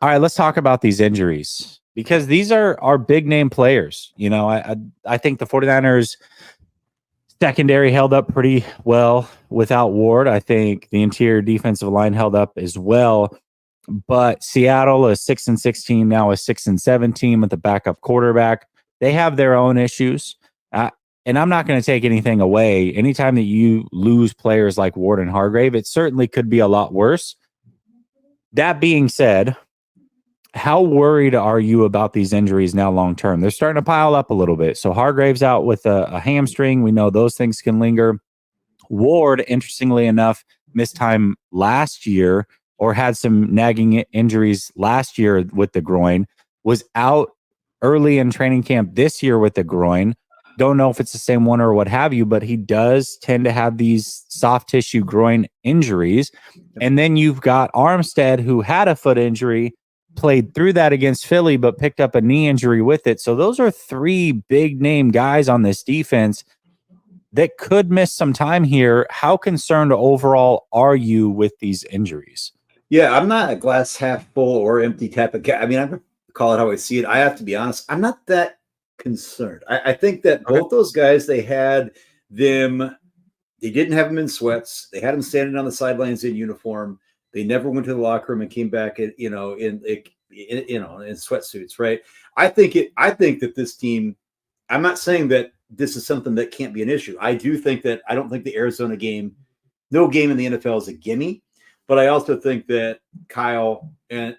All right, let's talk about these injuries because these are big name players. I think the 49ers secondary held up pretty well without Ward. I think the interior defensive line held up as well. But Seattle, a 6-6 team, now a 6-7 team with a backup quarterback. They have their own issues. And I'm not going to take anything away. Anytime that you lose players like Ward and Hargrave, it certainly could be a lot worse. That being said, how worried are you about these injuries now long term? They're starting to pile up a little bit. So Hargrave's out with a hamstring. We know those things can linger. Ward, interestingly enough, missed time last year or had some nagging injuries last year with the groin, was out early in training camp this year with the groin. Don't know if it's the same one or what have you, but he does tend to have these soft tissue groin injuries. And then you've got Armstead, who had a foot injury, played through that against Philly, but picked up a knee injury with it. So those are three big name guys on this defense that could miss some time here. How concerned overall are you with these injuries? Yeah, I'm not a glass half full or empty type of guy. I mean, I'm going to call it how I see it. I have to be honest. I'm not that concerned. I think that both those guys, they didn't have them in sweats. They had them standing on the sidelines in uniform. They never went to the locker room and came back, in sweatsuits, right? I think that this team, I'm not saying that this is something that can't be an issue. I don't think the Arizona game, no game in the NFL is a gimme, but I also think that Kyle and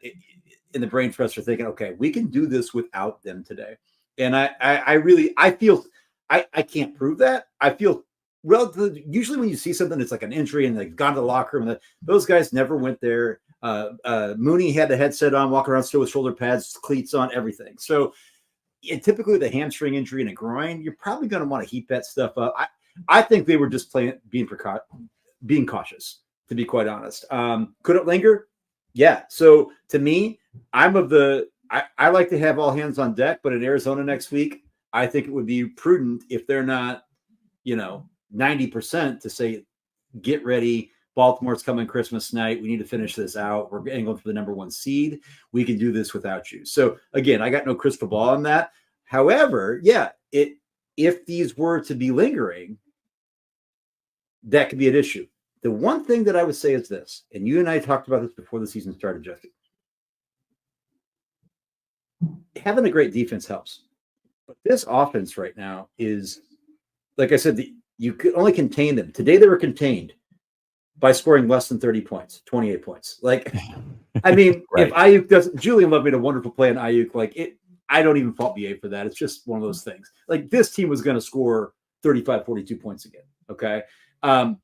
in the brain trust are thinking, okay, we can do this without them today. And I feel I can't prove that. I feel relatively, usually when you see something, it's like an injury and they've gone to the locker room. Those guys never went there. Mooney had the headset on, walking around still with shoulder pads, cleats on, everything. So typically the hamstring injury and a groin, you're probably going to want to heat that stuff up. I think they were just being cautious, to be quite honest. Could it linger? Yeah. So to me, I like to have all hands on deck, but in Arizona next week, I think it would be prudent if they're not, 90% to say, get ready. Baltimore's coming Christmas night. We need to finish this out. We're going for the number 1 seed. We can do this without you. So again, I got no crystal ball on that. However, if these were to be lingering, that could be an issue. The one thing that I would say is this, and you and I talked about this before the season started, Jesse. Having a great defense helps. But this offense right now is, like I said, you could only contain them. Today they were contained by scoring less than 30 points, 28 points. Like, I mean, right. If Ayuk doesn't, Julian Love made a wonderful play on Ayuk. I don't even fault BA for that. It's just one of those things. Like, this team was going to score 35, 42 points again. Okay. I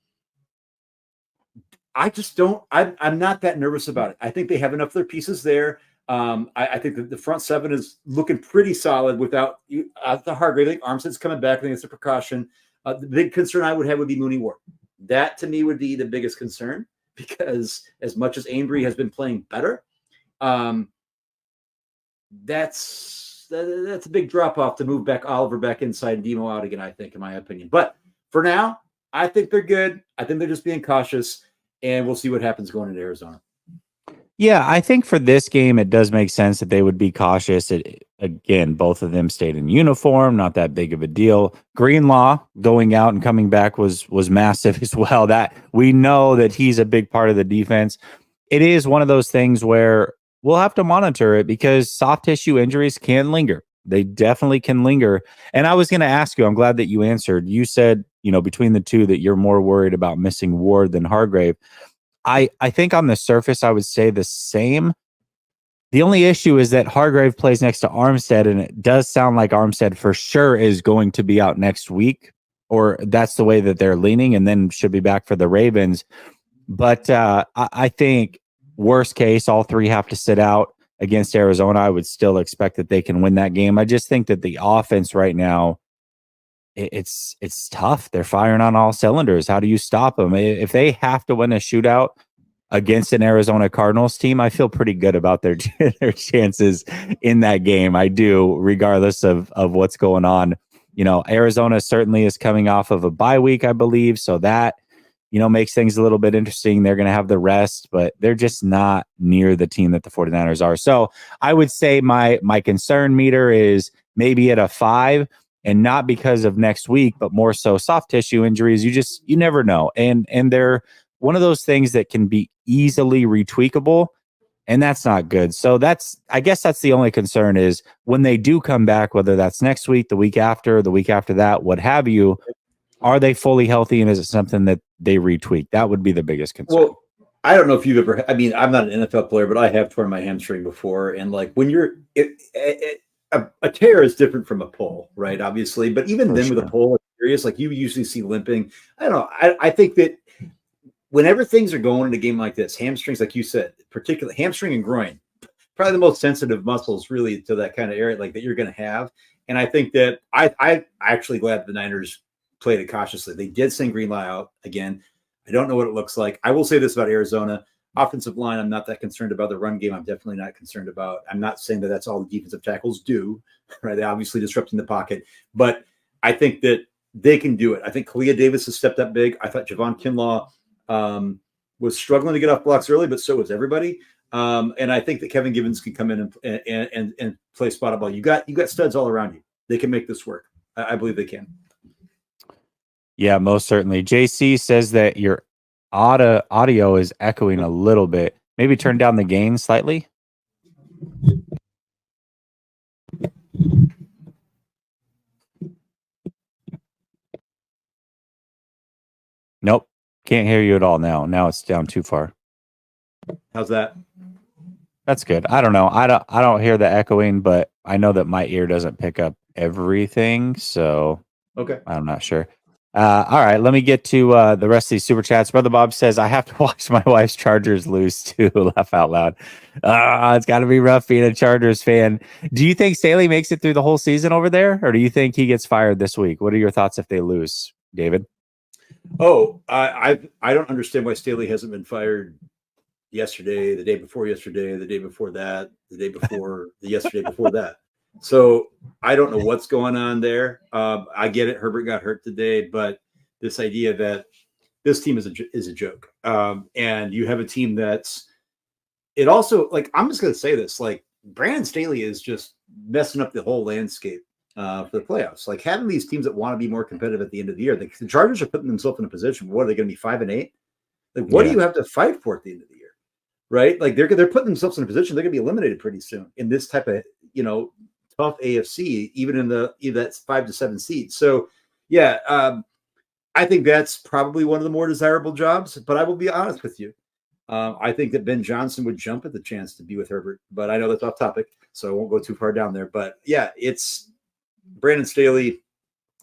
just don't, I'm not that nervous about it. I think they have enough of their pieces there. I think that the front seven is looking pretty solid without the Hargrave. I think Armstead's coming back. I think it's a precaution. The big concern I would have would be Mooney Ward. That to me would be the biggest concern, because as much as Ambry has been playing better, that's a big drop off to move back Oliver back inside and Demo out again, I think, in my opinion. But for now, I think they're good. I think they're just being cautious, and we'll see what happens going into Arizona. Yeah, I think for this game, it does make sense that they would be cautious. Again, both of them stayed in uniform, not that big of a deal. Greenlaw going out and coming back was massive as well. That we know that he's a big part of the defense. It is one of those things where we'll have to monitor it because soft tissue injuries can linger. They definitely can linger. And I was going to ask you, I'm glad that you answered. You said, between the two that you're more worried about missing Ward than Hargrave. I think on the surface, I would say the same. The only issue is that Hargrave plays next to Armstead, and it does sound like Armstead for sure is going to be out next week, or that's the way that they're leaning, and then should be back for the Ravens. But I think worst case, all three have to sit out against Arizona. I would still expect that they can win that game. I just think that the offense right now, it's tough. They're firing on all cylinders. How do you stop them? If they have to win a shootout against an Arizona Cardinals team, I feel pretty good about their chances in that game. I do, regardless of what's going on. Arizona certainly is coming off of a bye week, I believe. So that, makes things a little bit interesting. They're going to have the rest, but they're just not near the team that the 49ers are. So I would say my concern meter is maybe at a 5, and not because of next week, but more so soft tissue injuries. You never know. And they're one of those things that can be easily retweakable, and that's not good. So I guess that's the only concern is when they do come back, whether that's next week, the week after that, what have you, are they fully healthy, and is it something that they retweak? That would be the biggest concern. Well, I don't know if you've ever, I mean, I'm not an NFL player, but I have torn my hamstring before. And like when a tear is different from a pull, right? Obviously. But even then with a pull, it's serious, like you usually see limping. I don't know. I think that whenever things are going in a game like this, hamstrings, like you said, particularly hamstring and groin, probably the most sensitive muscles really to that kind of area like that you're going to have. And I think that I actually glad the Niners played it cautiously. They did send Greenlaw out again. I don't know what it looks like. I will say this about Arizona. Offensive line, I'm not that concerned about. The run game, I'm definitely not concerned about. I'm not saying that that's all the defensive tackles do, right? They're obviously disrupting the pocket. But I think that they can do it. I think Kalia Davis has stepped up big. I thought Javon Kinlaw was struggling to get off blocks early, but so was everybody. And I think that Kevin Givens can come in and play spot up ball. You got studs all around you. They can make this work. I believe they can. Yeah, most certainly. JC says that your audio is echoing a little bit. Maybe turn down the gain slightly. Nope. Can't hear you at all now. Now it's down too far. How's that? That's good. I don't know. I don't hear the echoing, but I know that my ear doesn't pick up everything, so okay. I'm not sure. All right, let me get to the rest of these super chats. Brother Bob says, I have to watch my wife's Chargers lose too. Laugh out loud. It's got to be rough being a Chargers fan. Do you think Staley makes it through the whole season over there, or do you think he gets fired this week? What are your thoughts if they lose, David? Oh, I don't understand why Staley hasn't been fired yesterday, the day before yesterday, the day before that, the day before the yesterday before that. So I don't know what's going on there. I get it. Herbert got hurt today, but this idea that this team is a joke. And you have a team that's it also like, I'm just going to say this, like Brandon Staley is just messing up the whole landscape for the playoffs. Like having these teams that want to be more competitive at the end of the year, the Chargers are putting themselves in a position. What are they going to be 5-8? Like, what do you have to fight for at the end of the year? Right? Like they're putting themselves in a position they're going to be eliminated pretty soon in this type of tough AFC, even in that's 5 to 7 seeds. So yeah, I think that's probably one of the more desirable jobs. But I will be honest with you, I think that Ben Johnson would jump at the chance to be with Herbert. But I know that's off topic, so I won't go too far down there. But yeah, it's Brandon Staley.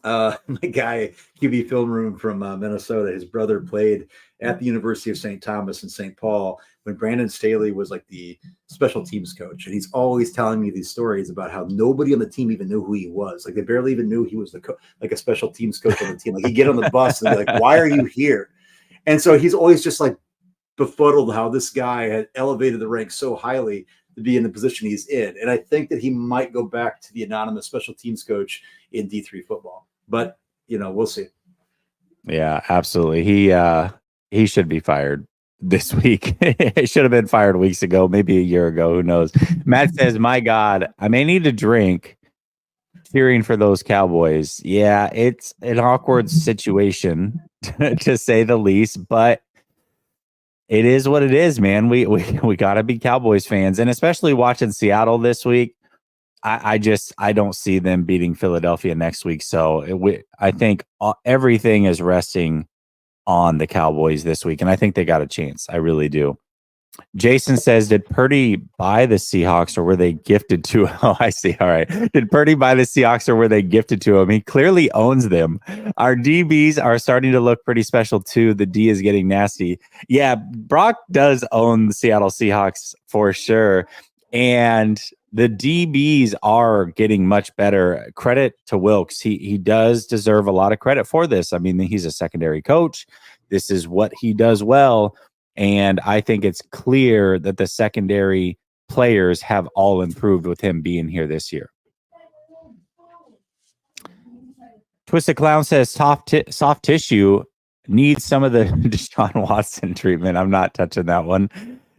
My guy, QB film room from Minnesota, his brother played at the University of St. Thomas in St. Paul when Brandon Staley was like the special teams coach. And he's always telling me these stories about how nobody on the team even knew who he was. Like they barely even knew he was like a special teams coach on the team. Like he'd get on the bus and be like, why are you here? And so he's always just like befuddled how this guy had elevated the ranks so highly to be in the position he's in. And I think that he might go back to the anonymous special teams coach in D3 football. But, we'll see. Yeah, absolutely. He should be fired this week. It should have been fired weeks ago, maybe a year ago. Who knows? Matt says, my God, I may need a drink cheering for those Cowboys. Yeah, it's an awkward situation to say the least, but it is what it is, man. We got to be Cowboys fans, and especially watching Seattle this week. I don't see them beating Philadelphia next week. So I think everything is resting on the Cowboys this week, and I think they got a chance. I really do. Jason says, did Purdy buy the Seahawks or were they gifted to him? Oh, I see. All right. Did Purdy buy the Seahawks or were they gifted to him? He clearly owns them. Our DBs are starting to look pretty special too. The D is getting nasty. Yeah, Brock does own the Seattle Seahawks for sure. And the DBs are getting much better. Credit to Wilkes. He does deserve a lot of credit for this. I mean, he's a secondary coach. This is what he does well. And I think it's clear that the secondary players have all improved with him being here this year. Twisted Clown says soft tissue. needs some of the Deshaun Watson treatment. I'm not touching that one.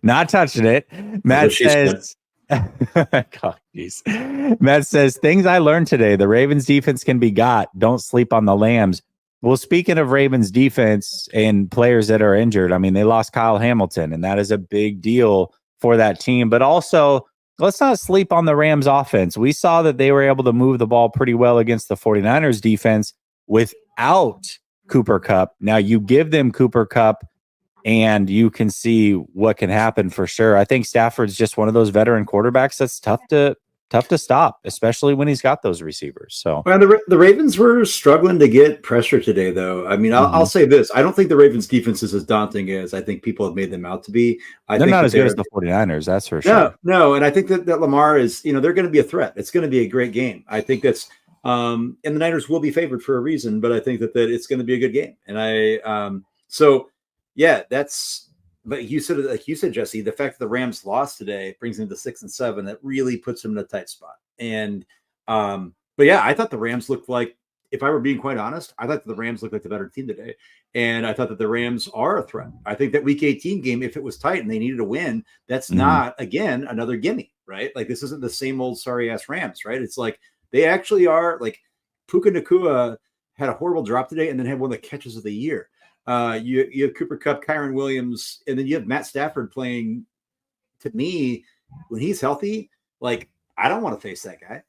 Not touching it. Matt says, God, geez. Matt says, things I learned today. The Ravens defense can be got. Don't sleep on the Lambs. Well, speaking of Ravens defense and players that are injured, I mean, they lost Kyle Hamilton, and that is a big deal for that team. But also, let's not sleep on the Rams offense. We saw that they were able to move the ball pretty well against the 49ers defense without Cooper Kupp. Now you give them Cooper Kupp and you can see what can happen for sure. I think Stafford's just one of those veteran quarterbacks that's tough to stop, especially when he's got those receivers. So well, the Ravens were struggling to get pressure today, though. I mean, I'll say this. I don't think the Ravens defense is as daunting as I think people have made them out to be. They're not as good as the 49ers, that's for sure. No. And I think that Lamar is, they're going to be a threat. It's going to be a great game. I think that's, and the Niners will be favored for a reason, but I think that it's going to be a good game. And but you said, Jesse, the fact that the Rams lost today brings them to 6-7. That really puts them in a tight spot. And, but yeah, I thought the Rams looked like, if I were being quite honest, I thought that the Rams looked like the better team today. And I thought that the Rams are a threat. I think that week 18 game, if it was tight and they needed a win, that's not, again, another gimme, right? Like this isn't the same old sorry ass Rams, right? It's like they actually are like Puka Nacua had a horrible drop today and then had one of the catches of the year. You have Cooper Kupp, Kyron Williams, and then you have Matt Stafford playing. To me, when he's healthy, like I don't want to face that guy.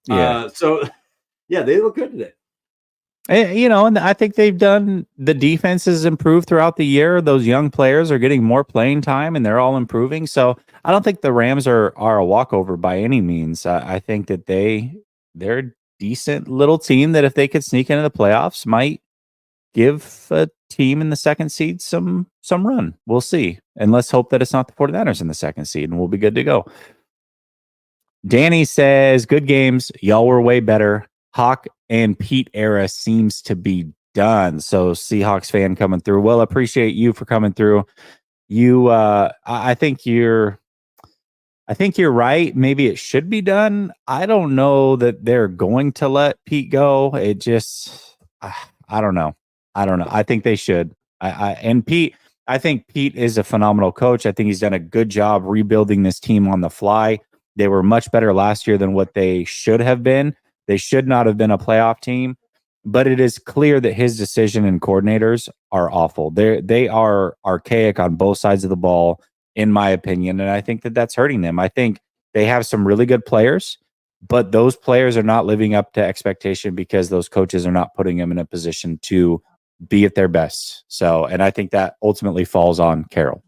Yeah. They look good today. And I think the defense has improved throughout the year. Those young players are getting more playing time and they're all improving. So I don't think the Rams are a walkover by any means. I think that they're a decent little team that if they could sneak into the playoffs might give a team in the second seed some run. We'll see. And let's hope that it's not the 49ers in the second seed and we'll be good to go. Danny says, good games. Y'all were way better. Hawk and Pete era seems to be done. So Seahawks fan coming through. Well, appreciate you for coming through. I think you're right. Maybe it should be done. I don't know that they're going to let Pete go. It just, I don't know. I think they should. And Pete, I think Pete is a phenomenal coach. I think he's done a good job rebuilding this team on the fly. They were much better last year than what they should have been. They should not have been a playoff team, but it is clear that his decision and coordinators are awful. They are archaic on both sides of the ball, in my opinion, and I think that that's hurting them. I think they have some really good players, but those players are not living up to expectation because those coaches are not putting them in a position to be at their best. So, and I think that ultimately falls on Carroll.